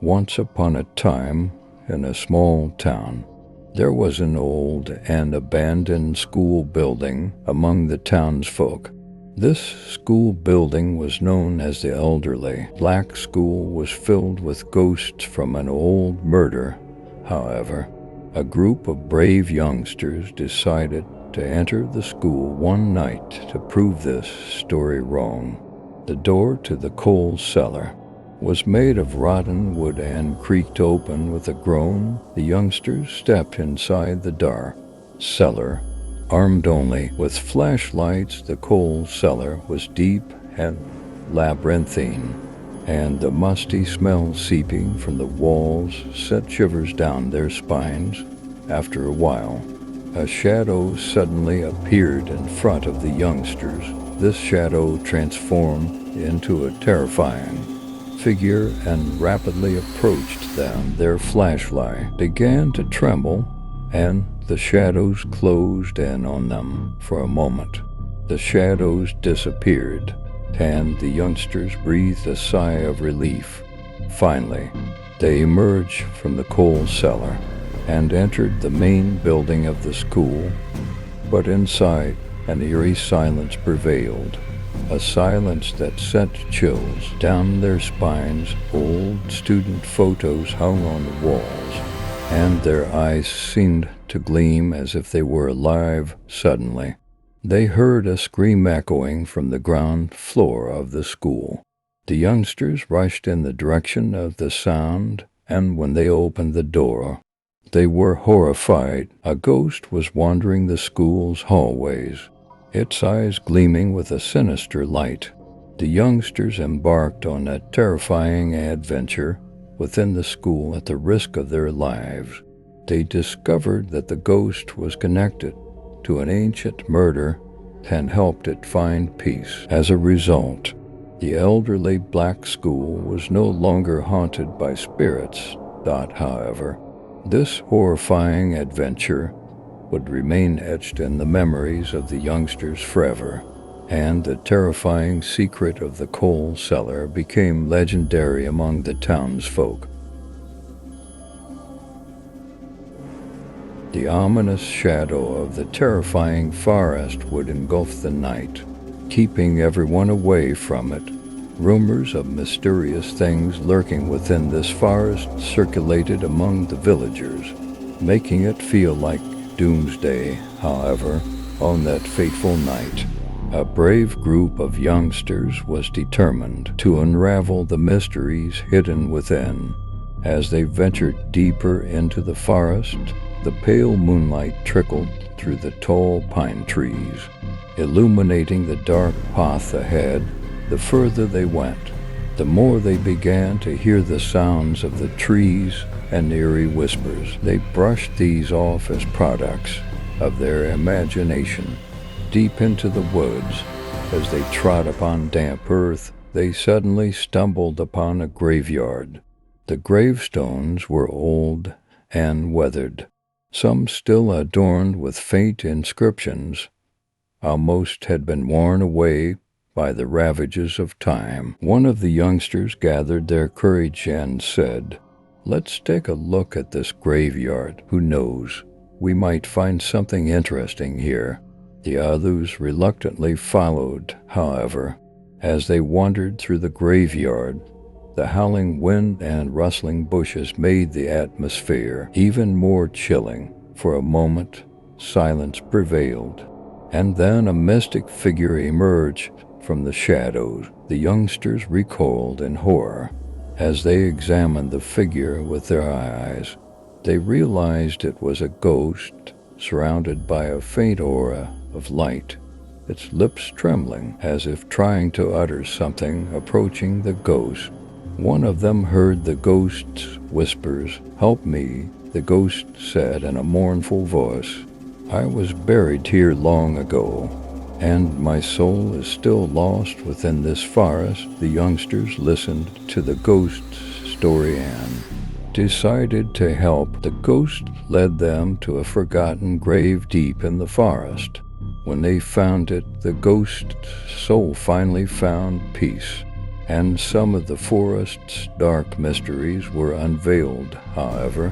Once upon a time, in a small town, there was an old and abandoned school building among the townsfolk. This school building was known as the elderly. Black School was filled with ghosts from an old murder. However, a group of brave youngsters decided to enter the school one night to prove this story wrong. The door to the coal cellar was made of rotten wood and creaked open with a groan. The youngsters stepped inside the dark cellar. Armed only with flashlights, the coal cellar was deep and labyrinthine, and the musty smell seeping from the walls sent shivers down their spines. After a while, a shadow suddenly appeared in front of the youngsters. This shadow transformed into a terrifying figure and rapidly approached them. Their flashlight began to tremble, and the shadows closed in on them. For a moment, the shadows disappeared, and the youngsters breathed a sigh of relief. Finally, they emerged from the coal cellar and entered the main building of the school. But inside, an eerie silence prevailed. A silence that sent chills down their spines. Old student photos hung on the walls, and their eyes seemed to gleam as if they were alive. Suddenly, they heard a scream echoing from the ground floor of the school. The youngsters rushed in the direction of the sound, and when they opened the door, they were horrified. A ghost was wandering the school's hallways, its eyes gleaming with a sinister light. The youngsters embarked on a terrifying adventure within the school at the risk of their lives. They discovered that the ghost was connected to an ancient murder and helped it find peace. As a result, the elderly Black School was no longer haunted by spirits. However, this horrifying adventure would remain etched in the memories of the youngsters forever, and the terrifying secret of the coal cellar became legendary among the townsfolk. The ominous shadow of the terrifying forest would engulf the night, keeping everyone away from it. Rumors of mysterious things lurking within this forest circulated among the villagers, making it feel like doomsday. However, on that fateful night, a brave group of youngsters was determined to unravel the mysteries hidden within. As they ventured deeper into the forest, the pale moonlight trickled through the tall pine trees, illuminating the dark path ahead. The further they went, the more they began to hear the sounds of the trees and eerie whispers. They brushed these off as products of their imagination. Deep into the woods, as they trod upon damp earth, they suddenly stumbled upon a graveyard. The gravestones were old and weathered, some still adorned with faint inscriptions. Most had been worn away by the ravages of time. One of the youngsters gathered their courage and said, "Let's take a look at this graveyard. Who knows, we might find something interesting here." The others reluctantly followed. However, as they wandered through the graveyard, the howling wind and rustling bushes made the atmosphere even more chilling. For a moment, silence prevailed, and then a mystic figure emerged from the shadows. The youngsters recoiled in horror. As they examined the figure with their eyes, they realized it was a ghost surrounded by a faint aura of light, its lips trembling as if trying to utter something. Approaching the ghost, one of them heard the ghost's whispers. "Help me," the ghost said in a mournful voice. "I was buried here long ago, and my soul is still lost within this forest." The youngsters listened to the ghost's story and decided to help. The ghost led them to a forgotten grave deep in the forest. When they found it, the ghost's soul finally found peace, and some of the forest's dark mysteries were unveiled. However,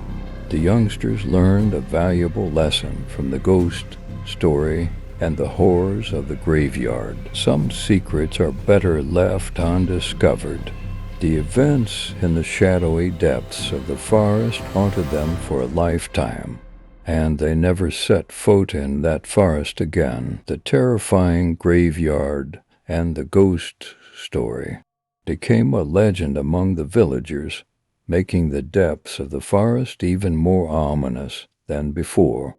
the youngsters learned a valuable lesson from the ghost story and the horrors of the graveyard. Some secrets are better left undiscovered. The events in the shadowy depths of the forest haunted them for a lifetime, and they never set foot in that forest again. The terrifying graveyard and the ghost story became a legend among the villagers, making the depths of the forest even more ominous than before.